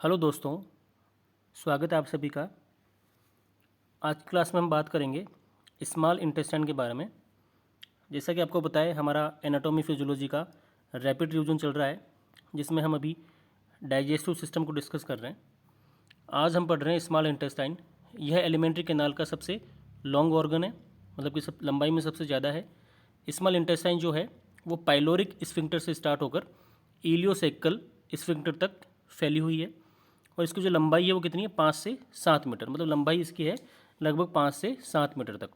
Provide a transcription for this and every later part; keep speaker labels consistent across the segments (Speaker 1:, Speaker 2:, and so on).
Speaker 1: Hello दोस्तों, स्वागत है आप सभी का। आज की क्लास में हम बात करेंगे स्मॉल इंटेस्टाइन के बारे में। जैसा कि आपको पता है, हमारा एनाटॉमी फिजियोलॉजी का रैपिड रिवीजन चल रहा है, जिसमें हम अभी डाइजेस्टिव सिस्टम को डिस्कस कर रहे हैं। आज हम पढ़ रहे हैं स्मॉल इंटेस्टाइन। यह एलिमेंट्री कैनाल का सबसे लॉन्ग ऑर्गन है, मतलब कि सब लंबाई में सबसे ज़्यादा है। स्मॉल इंटेस्टाइन जो है वो पाइलोरिक स्फिंक्टर से स्टार्ट होकर इलियोसेकल स्फिंक्टर तक फैली हुई है, और इसकी जो लंबाई है वो कितनी है, 5 से 7 मीटर। मतलब लंबाई इसकी है लगभग 5 से 7 मीटर तक।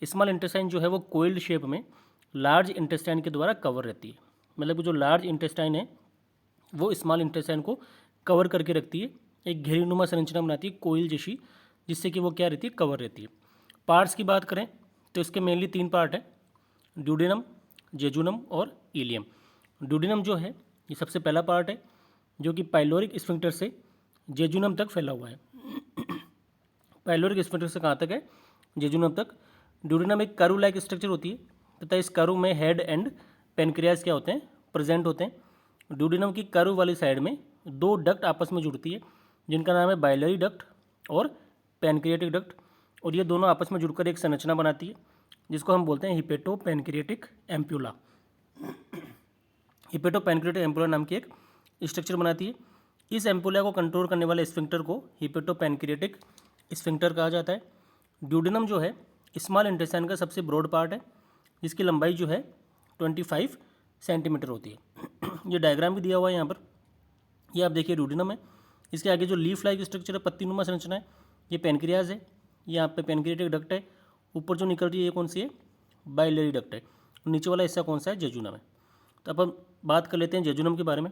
Speaker 1: स्मॉल इंटेस्टाइन जो है वो कोइल्ड शेप में लार्ज इंटेस्टाइन के द्वारा कवर रहती है। मतलब कि जो लार्ज इंटेस्टाइन है वो स्मॉल इंटेस्टाइन को कवर करके रखती है, एक घेरीनुमा संरचना बनाती है कोइल जैसी, जिससे कि वो क्या रहती है, कवर रहती है। पार्ट्स की बात करें तो इसके मेनली 3 पार्ट हैं, ड्यूडेनम, जेजुनम और इलियम। ड्यूडेनम जो है ये सबसे पहला पार्ट है, जो कि पाइलोरिक स्फिंक्टर से जेजुनम तक फैला हुआ है। पाइलोरिक स्फिंक्टर से कहाँ तक है, जेजुनम तक। ड्यूडेनम एक कर्व लाइक स्ट्रक्चर होती है, तथा इस कर्व में हेड एंड पेनक्रियाज क्या होते हैं, प्रेजेंट होते हैं। ड्यूडेनम की कर्व वाली साइड में 2 डक्ट आपस में जुड़ती है, जिनका नाम है बाइलरी डक्ट और पेनक्रियाटिक डक्ट, और ये दोनों आपस में जुड़कर एक संरचना बनाती है, जिसको हम बोलते हैं hepato pancreatic ampulla. Hepato pancreatic ampulla नाम की एक स्ट्रक्चर बनाती है। इस एम्पुला को कंट्रोल करने वाले स्फिंक्टर को हिपेटो पेनक्रियाटिक स्फिंक्टर कहा जाता है। ड्यूडेनम जो है स्मॉल इंटेस्टाइन का सबसे ब्रॉड पार्ट है, जिसकी लंबाई जो है 25 सेंटीमीटर होती है। ये डायग्राम भी दिया हुआ है यहाँ पर, ये आप देखिए ड्यूडेनम है। इसके आगे जो लीफ लाइक स्ट्रक्चर है, पत्तीनुमा संरचना है, ये पेनक्रियाज है। ये यहाँ पे पेनक्रियाटिक डक्ट है। ऊपर जो निकल रही है ये कौन सी है, बाइलरी डक्ट है। नीचे वाला हिस्सा कौन सा है, जेजुनम है। तो अब हम बात कर लेते हैं जेजुनम के बारे में।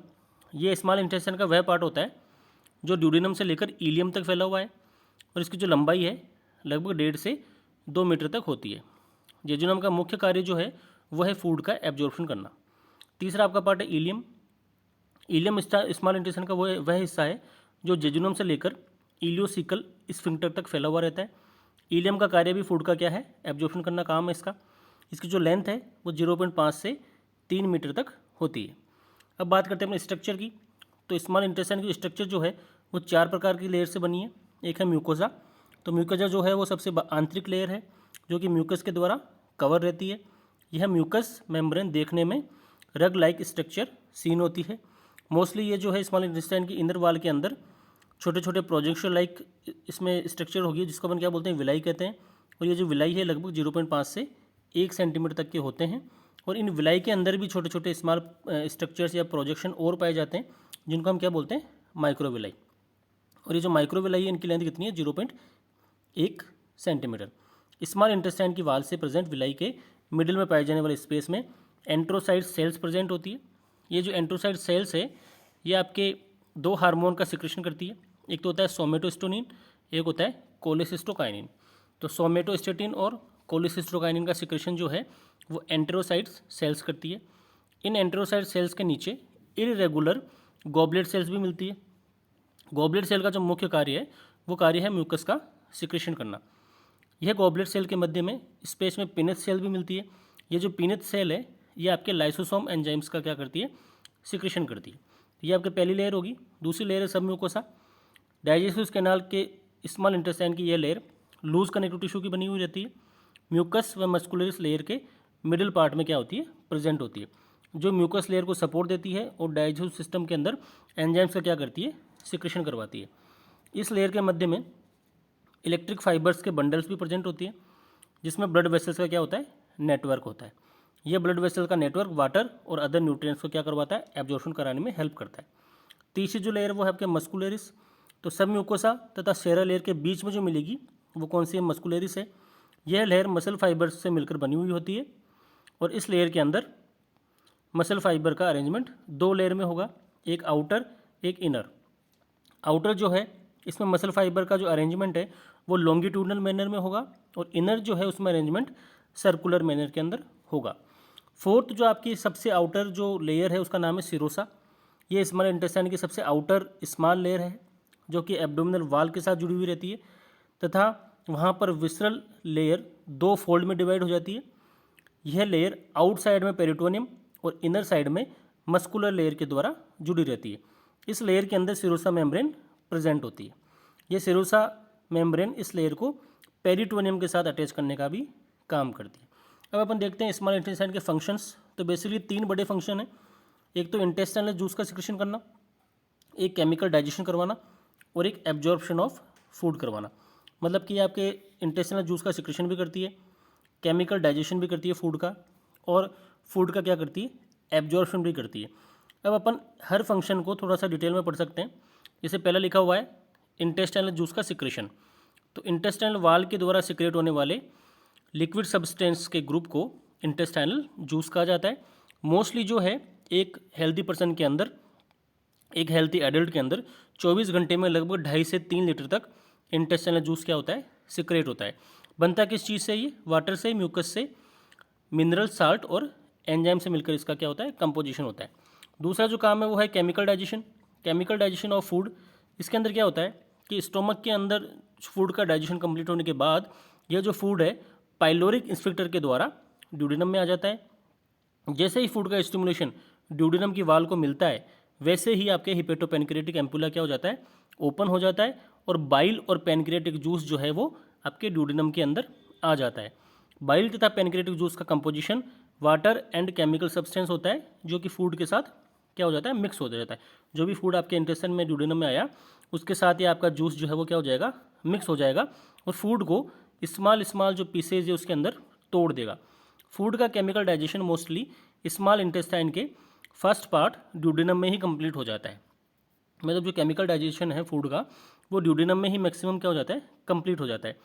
Speaker 1: ये स्मॉल इंटेस्टाइन का वह पार्ट होता है जो ड्यूडेनम से लेकर इलियम तक फैला हुआ है, और इसकी जो लंबाई है लगभग 1.5 से 2 मीटर तक होती है। जेजुनम का मुख्य कार्य जो है वह है फूड का एब्जॉर्प्शन करना। तीसरा आपका पार्ट है इलियम। इलियम स्मॉल इंटेस्टाइन का वह हिस्सा है जो जेजुनम से लेकर इलियोसिकल स्फिंक्टर तक फैला हुआ रहता है। इलियम का कार्य भी फूड का क्या है, एब्जॉर्प्शन करना काम है इसका। इसकी जो लेंथ है वो 0.5 से 3 मीटर तक होती है। अब बात करते हैं अपने स्ट्रक्चर की। तो स्मॉल इंटेस्टाइन की स्ट्रक्चर जो है वो 4 प्रकार की लेयर से बनी है। एक है म्यूकोसा। तो म्यूकोसा जो है वो सबसे आंतरिक लेयर है, जो कि म्यूकस के द्वारा कवर रहती है। यह म्यूकस मेम्ब्रेन देखने में रग लाइक स्ट्रक्चर सीन होती है। मोस्टली ये जो है स्मॉल इंटेस्टाइन की इनर वाल के अंदर छोटे छोटे प्रोजेक्शन लाइक इसमें स्ट्रक्चर होगी, जिसको अपन क्या बोलते हैं, विलाई कहते हैं। और ये जो विलाई है लगभग 0.5 से 1 सेंटीमीटर तक के होते हैं। और इन विलाई के अंदर भी छोटे छोटे स्मॉल स्ट्रक्चर्स या प्रोजेक्शन और पाए जाते हैं, जिनको हम क्या बोलते हैं, माइक्रोविलाई। और ये जो माइक्रोविलाई है इनकी लेंथ कितनी है, 0.1 सेंटीमीटर। स्मॉल इंटेस्टाइन की वाल से प्रेजेंट विलाई के मिडिल में पाए जाने वाले स्पेस में एंट्रोसाइड सेल्स प्रेजेंट होती है। ये जो एंट्रोसाइड सेल्स है ये आपके 2 हार्मोन का सिक्रेशन करती है। एक तो होता है सोमेटोस्टेनिन, एक होता है कोलेसिस्टोकाइनिन। तो सोमेटोस्टेटिन और कोलेसिस्टोकाइनिन का सिक्रेशन जो है वो एंटेरोसाइट्स सेल्स करती है। इन एंटेरोसाइट सेल्स के नीचे इरेगुलर गॉबलेट सेल्स भी मिलती है। गॉबलेट सेल का जो मुख्य कार्य है वो कार्य है म्यूकस का सिक्रेशन करना। यह गॉबलेट सेल के मध्य में स्पेस में पिनेथ सेल भी मिलती है। ये जो पिनेथ सेल है ये आपके लाइसोसोम एंजाइम्स का क्या करती है, सिक्रेशन करती है। ये आपकी पहली लेयर होगी। दूसरी लेयर है सब म्यूकोसा। डाइजेस्टिव कैनाल के स्मॉल इंटेस्टाइन की यह लेयर लूज कनेक्टिव टिश्यू की बनी हुई रहती है। म्यूकस व मस्कुलरिस लेयर के मिडिल पार्ट में क्या होती है, प्रेजेंट होती है, जो म्यूकस लेयर को सपोर्ट देती है और डाइजेस्टिव सिस्टम के अंदर एंजाइम्स का क्या करती है, सिक्रेशन करवाती है। इस लेयर के मध्य में इलेक्ट्रिक फाइबर्स के बंडल्स भी प्रेजेंट होती है, जिसमें ब्लड वेसल्स का क्या होता है, नेटवर्क होता है। यह ब्लड वेसल का नेटवर्क वाटर और अदर न्यूट्रिएंट्स को क्या करवाता है, एब्जॉर्प्शन कराने में हेल्प करता है। तीसरी जो लेयर वो है आपके मस्कुलरिस। तो सब म्यूकोसा तथा सेरा लेयर के बीच में जो मिलेगी वो कौन सी है, मस्कुलरिस है। यह लेयर मसल फाइबर्स से मिलकर बनी हुई होती है, और इस लेयर के अंदर मसल फाइबर का अरेंजमेंट 2 लेयर में होगा, एक आउटर एक इनर। आउटर जो है इसमें मसल फाइबर का जो अरेंजमेंट है वो लॉन्गिट्यूडनल मैनर में होगा, और इनर जो है उसमें अरेंजमेंट सर्कुलर मैनर के अंदर होगा। फोर्थ जो आपकी सबसे आउटर जो लेयर है उसका नाम है सिरोसा। ये स्मॉल इंटेस्टाइन की सबसे आउटर स्मॉल लेयर है, जो कि एब्डोमिनल वाल के साथ जुड़ी हुई रहती है, तथा वहाँ पर विसरल लेयर 2 फोल्ड में डिवाइड हो जाती है। यह लेयर आउटसाइड में पेरिटोनियम और इनर साइड में मस्कुलर लेयर के द्वारा जुड़ी रहती है। इस लेयर के अंदर सिरोसा मेम्ब्रेन प्रेजेंट होती है। ये सेरोसा मेम्ब्रेन इस लेयर को पेरिटोनियम के साथ अटैच करने का भी काम करती है। अब अपन देखते हैं स्मॉल इंटेस्टाइन के फंक्शंस। तो बेसिकली 3 बड़े फंक्शन हैं। एक तो इंटेस्टाइनल जूस का सिक्रेशन करना, एक केमिकल डाइजेशन करवाना और एक एब्जॉर्प्शन ऑफ फूड करवाना। मतलब कि आपके इंटेस्टाइनल जूस का सिक्रेशन भी करती है, केमिकल डाइजेशन भी करती है फूड का, और फूड का क्या करती है, एब्जॉर्प्शन भी करती है। अब अपन हर फंक्शन को थोड़ा सा डिटेल में पढ़ सकते हैं। जैसे पहला लिखा हुआ है इंटेस्टाइनल जूस का सिक्रेशन। तो इंटेस्टाइनल वाल के द्वारा सिक्रेट होने वाले लिक्विड सब्सटेंस के ग्रुप को इंटेस्टाइनल जूस कहा जाता है। मोस्टली जो है एक हेल्दी पर्सन के अंदर, एक हेल्थी एडल्ट के अंदर 24 घंटे में लगभग 2.5 से 3 लीटर तक इंटेस्टाइनल जूस क्या होता है, सिक्रेट होता है। बनता किस चीज़ से, ये वाटर से, म्यूकस से, मिनरल साल्ट और एंजाइम से मिलकर इसका क्या होता है, कंपोजिशन होता है। दूसरा जो काम है वो है chemical digestion. Chemical digestion of food, इसके अंदर क्या होता है कि स्टोमक के अंदर फूड का डाइजेशन कंप्लीट होने के बाद यह जो फूड है पाइलोरिक स्फिंक्टर के द्वारा ड्यूडेनम में आ जाता है। जैसे ही फूड का स्टिमुलेशन ड्यूडेनम की वाल को मिलता है, वैसे ही आपके हिपेटोपेनक्रियाटिक एम्पुला क्या हो जाता है, ओपन हो जाता है, और बाइल और पेनक्रियाटिक जूस जो है वो आपके ड्यूडेनम के अंदर आ जाता है। बाइल तथा पेनक्रियाटिक जूस का composition water and chemical substance होता है, जो कि फूड के साथ क्या हो जाता है, मिक्स हो जाता है। जो भी फूड आपके इंटेस्टाइन में ड्यूडेनम में आया, उसके साथ ही आपका जूस जो है वो क्या हो जाएगा, मिक्स हो जाएगा, और फूड को स्मॉल जो पीसेज है उसके अंदर तोड़ देगा। फूड का chemical digestion mostly small intestine के फर्स्ट पार्ट ड्यूडेनम में ही कंप्लीट हो जाता है। मतलब जो केमिकल डाइजेशन है फूड का, वो ड्यूडेनम में ही मैक्सिमम क्या हो जाता है, कंप्लीट हो जाता है।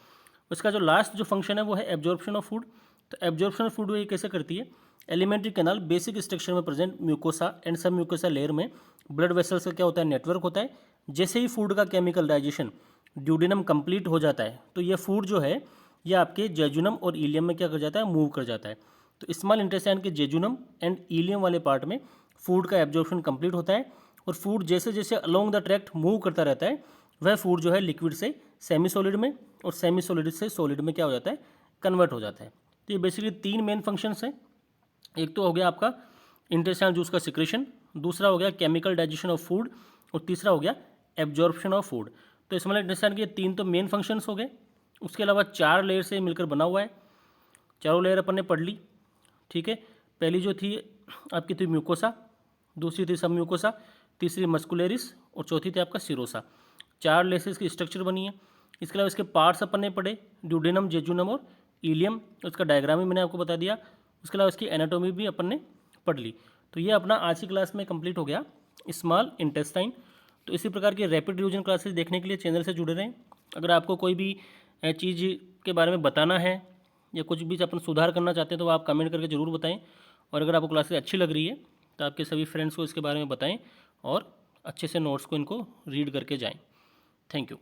Speaker 1: उसका जो लास्ट जो फंक्शन है वो है एब्जॉर्प्शन ऑफ फूड। तो एब्जॉर्प्शन ऑफ फूड ये कैसे करती है, एलिमेंट्री कैनाल बेसिक स्ट्रक्चर में प्रेजेंट म्यूकोसा एंड सब म्यूकोसा लेयर में ब्लड वेसल्स का क्या होता है, नेटवर्क होता है। जैसे ही फूड का केमिकल डाइजेशन ड्यूडेनम कंप्लीट हो जाता है, तो ये फूड जो है ये आपके जेजुनम और इलियम में क्या कर जाता है, मूव कर जाता है। तो स्मॉल इंटेस्टाइन के जेजुनम एंड इलियम वाले पार्ट में फूड का एब्जॉर्प्शन कंप्लीट होता है, और फूड जैसे जैसे अलोंग द ट्रैक्ट मूव करता रहता है, वह फूड जो है लिक्विड से सेमी सॉलिड में और सेमी सॉलिड से सॉलिड में क्या हो जाता है, कन्वर्ट हो जाता है। तो ये बेसिकली 3 मेन फंक्शंस हैं। एक तो हो गया आपका इंटेस्टाइनल जूस का सिक्रेशन, दूसरा हो गया केमिकल डाइजेशन ऑफ फूड, और तीसरा हो गया एब्जॉर्प्शन ऑफ फूड। तो स्मॉल इंटेस्टाइन के 3 तो मेन फंक्शंस हो गए। उसके अलावा 4 लेयर से मिलकर बना हुआ है। चारों लेयर अपन ने पढ़ ली, ठीक है। पहली जो थी आपकी थी म्यूकोसा, दूसरी थी सब म्यूकोसा, तीसरी मस्कुलरिस, और चौथी थी आपका सिरोसा। 4 लेयर्स की स्ट्रक्चर बनी है। इसके अलावा इसके पार्ट्स अपन ने पढ़े, ड्यूडेनम, जेजुनम और इलियम। उसका डायग्राम भी मैंने आपको बता दिया। उसके अलावा इसकी एनाटॉमी भी अपन ने पढ़ ली। तो ये अपना आज की क्लास में कंप्लीट हो गया स्मॉल इंटेस्टाइन। तो इसी प्रकार की रैपिड रिवीजन क्लासेस देखने के लिए चैनल से जुड़े रहें। अगर आपको कोई भी चीज़ के बारे में बताना है या कुछ भी अपन सुधार करना चाहते हैं तो आप कमेंट करके ज़रूर बताएं। और अगर आपको क्लासेस अच्छी लग रही है तो आपके सभी फ्रेंड्स को इसके बारे में बताएं और अच्छे से नोट्स को इनको रीड करके जाएं। Thank you.